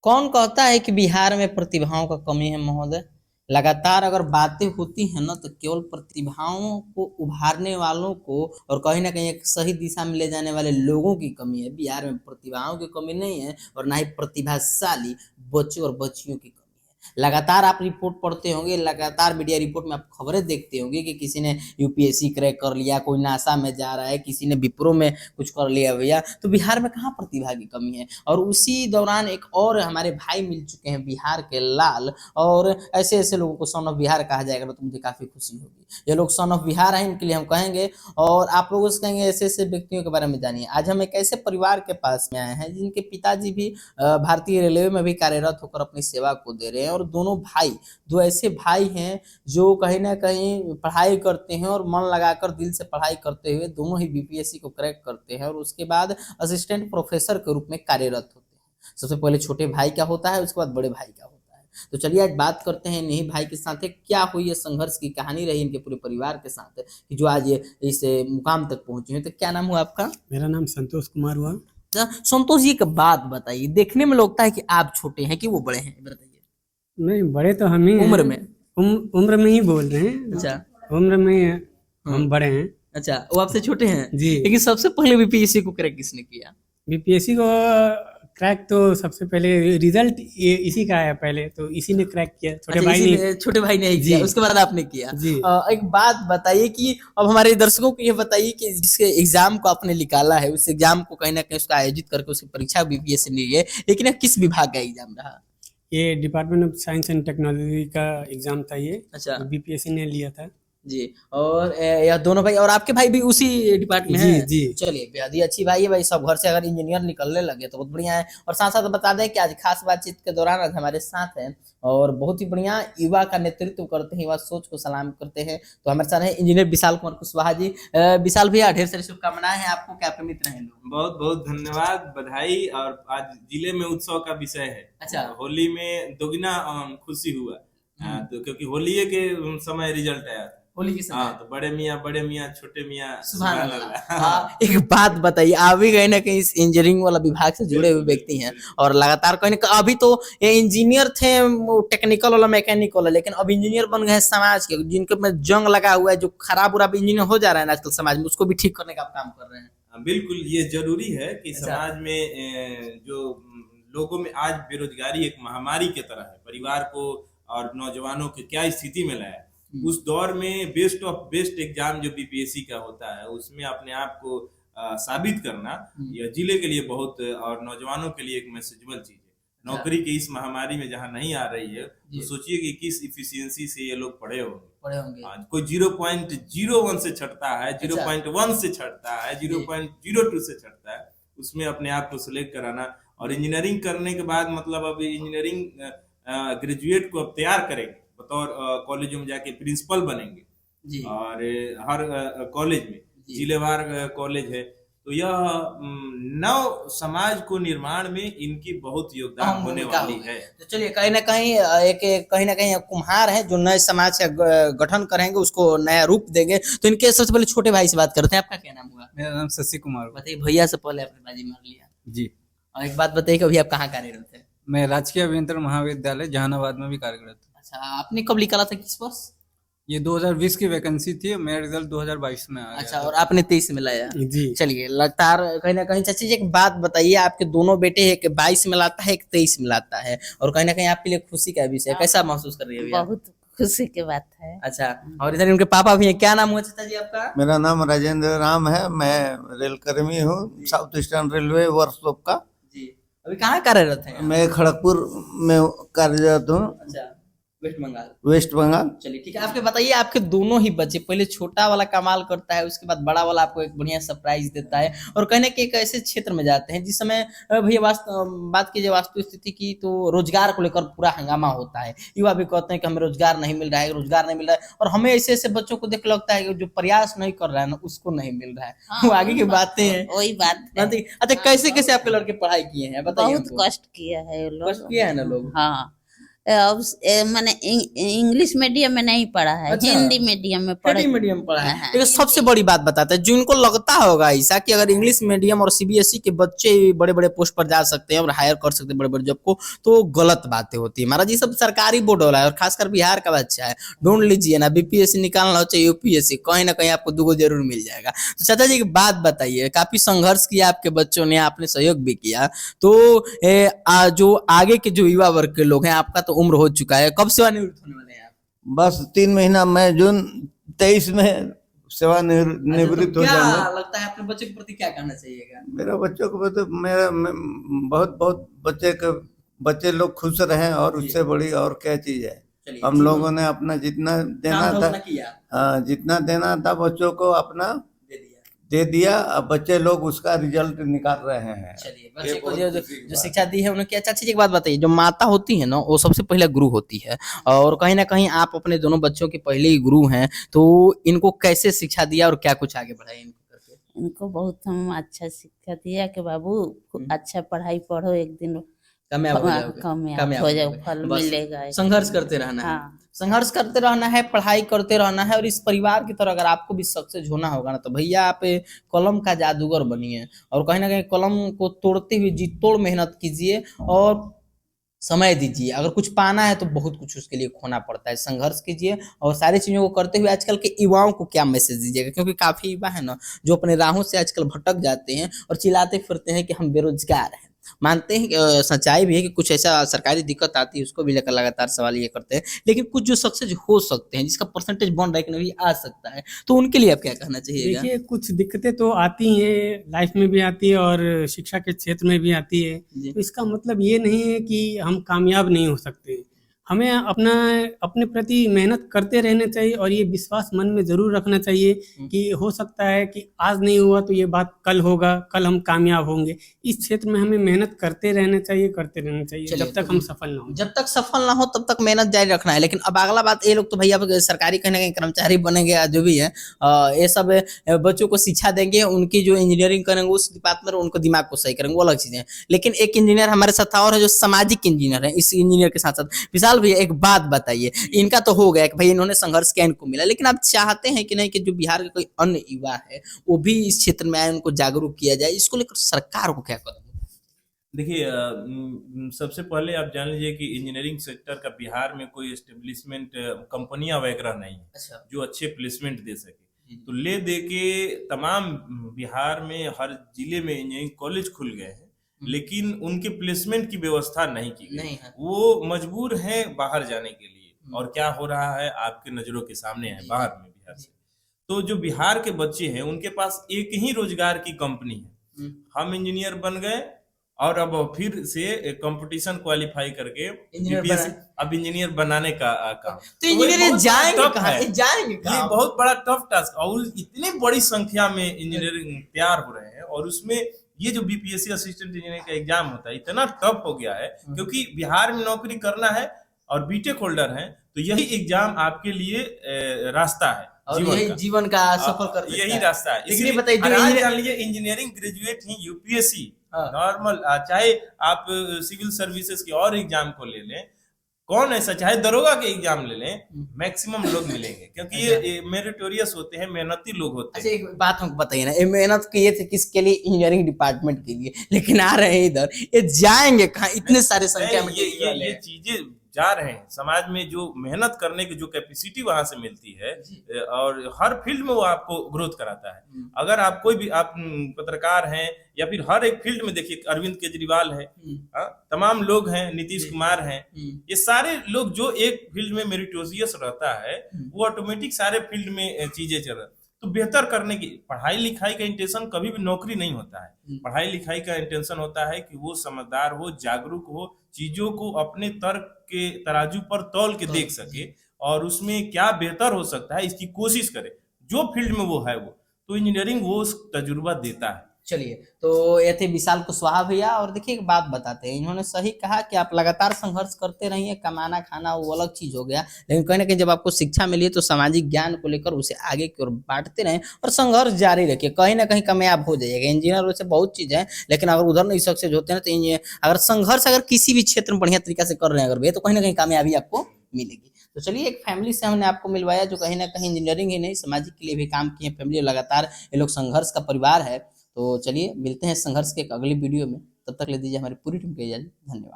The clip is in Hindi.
कौन कहता है कि बिहार में प्रतिभाओं का कमी है महोदय? लगातार अगर बातें होती हैं ना तो केवल प्रतिभाओं को उभारने वालों को और कहीं ना कहीं एक सही दिशा में ले जाने वाले लोगों की कमी है। बिहार में प्रतिभाओं की कमी नहीं है और ना ही प्रतिभाशाली बच्चों और बच्चियों की कमी है। लगातार आप रिपोर्ट पढ़ते होंगे, लगातार मीडिया रिपोर्ट में आप खबरें देखते होंगे कि किसी ने यूपीएससी क्रैक कर लिया, कोई नासा में जा रहा है, किसी ने विप्रो में कुछ कर लिया भैया। तो बिहार में कहाँ प्रतिभा की कमी है? और उसी दौरान एक और हमारे भाई मिल चुके हैं बिहार के लाल, और ऐसे ऐसे लोगों को सन ऑफ बिहार कहा जाएगा तो मुझे काफी खुशी होगी। ये लोग सन ऑफ बिहार हैं, इनके लिए हम कहेंगे और आप लोगों से कहेंगे ऐसे ऐसे व्यक्तियों के बारे में जानिए। आज हम एक ऐसे परिवार के पास में आए हैं जिनके पिताजी भी भारतीय रेलवे में भी कार्यरत होकर अपनी सेवा को दे रहे हैं, और दोनों भाई, दो ऐसे भाई हैं जो कहीं ना कहीं पढ़ाई करते हैं और मन लगाकर दिल से पढ़ाई करते हुए दोनों ही बीपीएससी को क्रैक करते हैं और उसके बाद असिस्टेंट प्रोफेसर के रूप में कार्यरत होते हैं। सबसे पहले छोटे भाई का होता है, उसके बाद बड़े भाई का होता है। तो चलिए आज बात करते हैं इन्हीं भाई के साथ क्या हुई है, संघर्ष की कहानी रही इनके पूरे परिवार के साथ कि जो आज ये इस मुकाम तक पहुंचे हैं। तो क्या नाम हुआ आपका? मेरा नाम संतोष कुमार हुआ। संतोष जी, एक बात बताइए, देखने में लगता है कि आप छोटे हैं कि वो बड़े हैं, बताइए। नहीं, बड़े तो हम ही हैं। उम्र में? उम्र में ही बोल रहे हैं। अच्छा, उम्र में हम बड़े हैं। अच्छा, वो आपसे छोटे हैं जी। लेकिन सबसे पहले बीपीएससी को क्रैक किसने किया? बीपीएससी को क्रैक तो सबसे पहले रिजल्ट इसी का है, पहले तो इसी ने क्रैक किया। छोटे भाई ने ही किया, उसके बाद आपने किया जी। एक बात बताइए कि अब हमारे दर्शकों को ये बताइए कि जिसके एग्जाम को आपने निकाला है, उस एग्जाम को कहीं ना कहीं उसका आयोजित करके उसकी परीक्षा बीपीएससी ने ली है, लेकिन किस विभाग का एग्जाम रहा? ये department of science and technology का एग्जाम था ये। अच्छा, बीपीएससी ने लिया था जी। और यह दोनों भाई और आपके भाई भी उसी डिपार्टमेंट में हैं? जी। चलिए, बेहद ही अच्छी भाई है भाई। सब घर से अगर इंजीनियर निकलने लगे तो बहुत बढ़िया है। और साथ साथ बता दें कि आज खास बातचीत के दौरान आज हमारे साथ हैं और बहुत ही बढ़िया युवा का नेतृत्व करते हैं, युवा सोच को सलाम करते हैं। तो हमारे साथ है इंजीनियर विशाल कुमार कुशवाहा जी। विशाल भैया, ढेर सारी शुभकामनाएं हैं आपको, क्या आपके मित्र हैं लोग? बहुत बहुत धन्यवाद, बधाई। और आज जिले में उत्सव का विषय है। अच्छा, होली में दोगुना खुशी हुआ। तो क्योंकि होली के समय रिजल्ट आया था। होली के समय। तो बड़े मियाँ छोटे मियाँ सुभान अल्लाह। एक बात बताइए, आप भी कहीं ना कहीं इस इंजीनियरिंग वाला विभाग से जुड़े हुए व्यक्ति हैं और लगातार कहीं ना कहीं अभी तो ये इंजीनियर थे टेक्निकल वाला, मैकेनिकल वाला, लेकिन अब इंजीनियर बन गए समाज के, जिनके में जंग लगा हुआ है, जो खराब बुरा इंजीनियर हो जा रहा है आजकल समाज में, उसको भी ठीक करने का काम कर रहे हैं। बिल्कुल, ये जरूरी है कि समाज में जो लोगों में आज बेरोजगारी एक महामारी की तरह है, परिवार को और नौजवानों की क्या स्थिति में लाया। उस दौर में बेस्ट ऑफ बेस्ट एग्जाम जो बीपीएससी का होता है, उसमें अपने आप को साबित करना यह जिले के लिए बहुत और नौजवानों के लिए एक मैसेजेबल चीज है। नौकरी की इस महामारी में जहाँ नहीं आ रही है, तो सोचिए कि किस इफिशियंसी से ये लोग पढ़े होंगे। कोई 0.01 से छटता है, 0.1 से छटता है, 0.02 से छटता है, उसमें अपने आप को सिलेक्ट कराना। और इंजीनियरिंग करने के बाद मतलब अब इंजीनियरिंग ग्रेजुएट को अब तैयार करेंगे, बतौर कॉलेजों में जाके प्रिंसिपल बनेंगे जी। और हर कॉलेज में जिलेवार कॉलेज है, तो यह नव समाज को निर्माण में इनकी बहुत योगदान होने वाली है। तो चलिए, कहीं ना कहीं कुम्हार है जो नए समाज का गठन करेंगे, उसको नया रूप देंगे। तो इनके सबसे पहले छोटे भाई से बात करते हैं। आपका क्या नाम हुआ? मेरा नाम शशि कुमार। बताइए, भैया से पहले आपने बाजी मार लिया जी। और एक बात बताइए कि अभी आप कहाँ कार्यरत है? मैं राजकीय अभियंत्रण महाविद्यालय जहानाबाद में भी कार्यरत हूँ। अच्छा, आपने कब निकाला था, किस वर्ष? ये 2020 की वैकेंसी थी, मेरा रिजल्ट 2022 में आया। अच्छा, और आपने 23 में लाया जी। चलिए, लगातार कहीं ना कहीं। चाची जी, एक बात बताइए, आपके दोनों बेटे, एक 22 में लाता है, एक 23 में लाता है, और कहीं ना कहीं आपके लिए खुशी का विषय, कैसा महसूस कर रही है? बहुत खुशी की बात है। अच्छा, और इधर उनके पापा भी हैं। क्या नाम हुआ चाचा जी आपका? मेरा नाम राजेंद्र राम है, मैं रेल कर्मी हूँ, साउथ ईस्टर्न रेलवे वर्कशॉप का। जी, अभी कहाँ कार्यरत हैं? मैं खड़गपुर में कार्यरत हूँ। अच्छा, वेस्ट बंगाल। चलिए ठीक है, आपके बताइए, आपके दोनों ही बच्चे, पहले छोटा वाला कमाल करता है, उसके बाद बड़ा वाला आपको एक बढ़िया सरप्राइज देता है, और कहने के एक ऐसे क्षेत्र में जाते हैं जिस समय भैया बात कीजिए वास्तु स्थिति की, तो रोजगार को लेकर पूरा हंगामा होता है। युवा भी कहते हैं कि हमें रोजगार नहीं मिल रहा है, और हमें ऐसे ऐसे बच्चों को देख लगता है कि जो प्रयास नहीं कर रहा है ना, उसको नहीं मिल रहा है। वो आगे की बातें हैं, वही बात है। अच्छा, कैसे कैसे आपके लड़के पढ़ाई किए हैं बताइए? बहुत कष्ट किया है कष्ट किया है ना लोग। हाँ, अब मैंने इंग्लिश मीडियम में नहीं पढ़ा है, अच्छा। हिंदी मीडियम में पढ़ा हिंदी मीडियम पढ़ा है। हाँ, लेकिन सबसे बड़ी बात बताते हैं, जिनको लगता होगा ऐसा कि अगर इंग्लिश मीडियम और सीबीएसई के बच्चे बड़े बड़े पोस्ट पर जा सकते हैं और हायर कर सकते हैं बड़े बड़े जॉब को, तो गलत बातें होती है। महाराज ये सब सरकारी बोर्ड वाला है और खासकर बिहार का बच्चा है, ढूंढ लीजिए ना, बीपीएससी निकालना हो चाहे यूपीएससी, कहीं ना कहीं आपको दुगो जरूर मिल जाएगा। तो चाचा जी एक बात बताइए, काफी संघर्ष किया आपके बच्चों ने, आपने सहयोग भी किया, तो जो आगे के जो युवा वर्ग के लोग हैं, आपका तो उम्र हो चुका है, कब सेवानिवृत्त होने वाले हैं आप? बस 3 महीना, मैं जून 23 में सेवानिवृत्त हो क्या जाऊंगा। लगता है अपने बच्चे के प्रति क्या कहना चाहिएगा? मेरा बच्चों को तो बहुत बहुत बच्चे लोग खुश रहें, और उससे बड़ी और क्या चीज है। चलिए, हम लोगों ने अपना जितना देना काम तो था, अपना किया, हाँ, जितना देना था बच्चों को अपना दे दिया। दे दिया। अब बच्चे लोग उसका रिजल्ट निकाल रहे हैं। चलिए, ये बच्चे को बहुत जो खुशी की जो बात शिक्षा दी है उन्हें क्या। चाची जी एक बात बताइए, जो माता होती है ना, वो सबसे पहले गुरु होती है, और कहीं ना कहीं आप अपने दोनों बच्चों के पहले ही गुरु हैं, तो इनको कैसे शिक्षा दिया और क्या कुछ आगे बढ़ाया इनको करके? इनको बहुत हम अच्छा शिक्षा दिया कि बाबू अच्छा पढ़ाई पढ़ो, एक दिन कामयाब हो जाओगे, कामयाब हो जाओ, फल बस मिलेगा। संघर्ष करते रहना है, हाँ। संघर्ष करते रहना है, पढ़ाई करते रहना है, और इस परिवार की तरह अगर आपको भी सक्सेस होना होगा ना, तो भैया आप कलम का जादूगर बनिए, और कहीं ना कहीं कलम को तोड़ते हुए जी तोड़ मेहनत कीजिए और समय दीजिए। अगर कुछ पाना है तो बहुत कुछ उसके लिए खोना पड़ता है, संघर्ष कीजिए। और सारी चीजों को करते हुए आजकल के युवाओं को क्या मैसेज दीजिएगा, क्योंकि काफी युवा है ना जो अपने राहों से आजकल भटक जाते हैं और चिल्लाते फिरते हैं कि हम बेरोजगार हैं। मानते हैं सच्चाई भी है कि कुछ ऐसा सरकारी दिक्कत आती है, उसको भी लेकर लगातार सवाल ये करते हैं, लेकिन कुछ जो सक्सेस हो सकते हैं, जिसका परसेंटेज बन रहा है कि नहीं आ सकता है, तो उनके लिए आप क्या कहना चाहिएगा? देखिए, कुछ दिक्कतें तो आती हैं, लाइफ में भी आती है और शिक्षा के क्षेत्र में भी आती है। जी। तो इसका मतलब ये नहीं है कि हम कामयाब नहीं हो सकते। हमें अपने प्रति मेहनत करते रहना चाहिए, और ये विश्वास मन में ज़रूर रखना चाहिए कि हो सकता है कि आज नहीं हुआ तो ये बात कल होगा, कल हम कामयाब होंगे। इस क्षेत्र में हमें मेहनत करते रहना चाहिए चलिए, जब तक हम सफल ना हो। जब तक सफल ना हो तब तक मेहनत जारी रखना है। लेकिन अब अगला बात, ये लोग तो भैया सरकारी कहीं ना कहीं कर्मचारी बनेंगे या जो भी है, ये सब बच्चों को शिक्षा देंगे, उनकी जो इंजीनियरिंग करेंगे उस डिपार्टमेंट में उनको दिमाग को सही करेंगे, वो अलग चीजें हैं। लेकिन एक इंजीनियर हमारे साथ और है जो सामाजिक इंजीनियर है, इस इंजीनियर के साथ साथ विशाल भैया एक बात बताइए, इनका तो हो गया कि भाई इन्होंने संघर्ष किया, इनको मिला, लेकिन आप चाहते हैं कि नहीं कि जो बिहार के कोई अन्य युवा है वो भी इस क्षेत्र में आए, उनको जागरूक किया जाए, इसको लेकर सरकार को क्या करें? देखिए, सबसे पहले आप जान लीजिए कि इंजीनियरिंग सेक्टर का बिहार में कोई एस्टेब्लिशमेंट कंपनियां वगैरह नहीं है अच्छा। जो अच्छे प्लेसमेंट दे सके। तो ले दे के तमाम बिहार में हर जिले में इंजीनियरिंग कॉलेज खुल गए हैं, लेकिन उनके प्लेसमेंट की व्यवस्था नहीं की गई नहीं है। वो मजबूर हैं बाहर जाने के लिए, और क्या हो रहा है आपके नजरों के सामने है बाहर में बिहार से। तो जो बिहार के बच्चे हैं उनके पास एक ही रोजगार की कंपनी है, हम इंजीनियर बन गए और अब फिर से कंपटीशन क्वालिफाई करके इंजीनियर अब इंजीनियर बनाने का काम। तो इंजीनियर जाएंगे कहाँ? जाएंगे ये कहाँ? बहुत बड़ा टफ टास्क, और इतनी बड़ी संख्या में इंजीनियरिंग तैयार हो रहे हैं, और उसमें ये जो बीपीएससी असिस्टेंट इंजीनियर का एग्जाम होता है इतना टफ हो गया है, क्योंकि बिहार में नौकरी करना है और बीटेक होल्डर हैं, तो यही एग्जाम आपके लिए रास्ता है और यही जीवन का सफल कर सकता यही रास्ता है। लेकिन ये बताइए, जो आज जान लीजिए इंजीनियरिंग ग्रेजुएट ही यूपीएससी नॉर्मल, चाहे आप सिविल सर्विसेज के और एग्जाम को ले लें, कौन ऐसा, चाहे दरोगा के एग्जाम ले लें, मैक्सिमम लोग मिलेंगे, क्योंकि ये मेरिटोरियस होते हैं, मेहनती लोग होते हैं। अच्छा एक बात हमको बताइए ना, ये मेहनत किए थे किसके लिए? इंजीनियरिंग डिपार्टमेंट के लिए, लेकिन आ रहे हैं इधर, ये जाएंगे कहाँ? इतने सारे संख्या में ये चीजें जा रहे हैं, समाज में जो मेहनत करने की जो कैपेसिटी वहां से मिलती है, और हर फील्ड में वो आपको ग्रोथ कराता है। अगर आप कोई भी आप पत्रकार हैं, या फिर हर एक फील्ड में देखिए, अरविंद केजरीवाल है, तमाम लोग हैं, नीतीश कुमार हैं, ये सारे लोग जो एक फील्ड में मेरिटोरियस रहता है वो ऑटोमेटिक सारे फील्ड में चीजें चल रही। तो बेहतर करने की, पढ़ाई लिखाई का इंटेंशन कभी भी नौकरी नहीं होता है। पढ़ाई लिखाई का इंटेंशन होता है कि वो समझदार हो, जागरूक हो, चीजों को अपने तर्क के तराजू पर तौल के देख सके, और उसमें क्या बेहतर हो सकता है इसकी कोशिश करे, जो फील्ड में वो है वो। तो इंजीनियरिंग वो तजुर्बा देता है। चलिए, तो ये थे विशाल कुशवाहा भैया। और देखिए एक बात बताते हैं, इन्होंने सही कहा कि आप लगातार संघर्ष करते रहिए, कमाना खाना वो अलग चीज हो गया, लेकिन कहीं ना कहीं जब आपको शिक्षा मिली है तो सामाजिक ज्ञान को लेकर उसे आगे की ओर बांटते रहें और संघर्ष जारी रखिए, कहीं ना कहीं कामयाब हो जाइएगा। इंजीनियर वैसे बहुत चीज है, लेकिन अगर उधर नहीं सक्सेस होते हैं तो अगर संघर्ष अगर किसी भी क्षेत्र में बढ़िया तरीका से कर रहे हैं अगर भैया, तो कहीं ना कहीं कामयाबी आपको मिलेगी। तो चलिए, एक फैमिली से हमने आपको मिलवाया जो कहीं ना कहीं इंजीनियरिंग ही नहीं सामाजिक के लिए भी काम किए, फैमिली लगातार ये लोग संघर्ष का परिवार है। तो चलिए मिलते हैं संघर्ष के एक अगली वीडियो में, तब तक ले दीजिए हमारी पूरी टीम को इजाजत। धन्यवाद।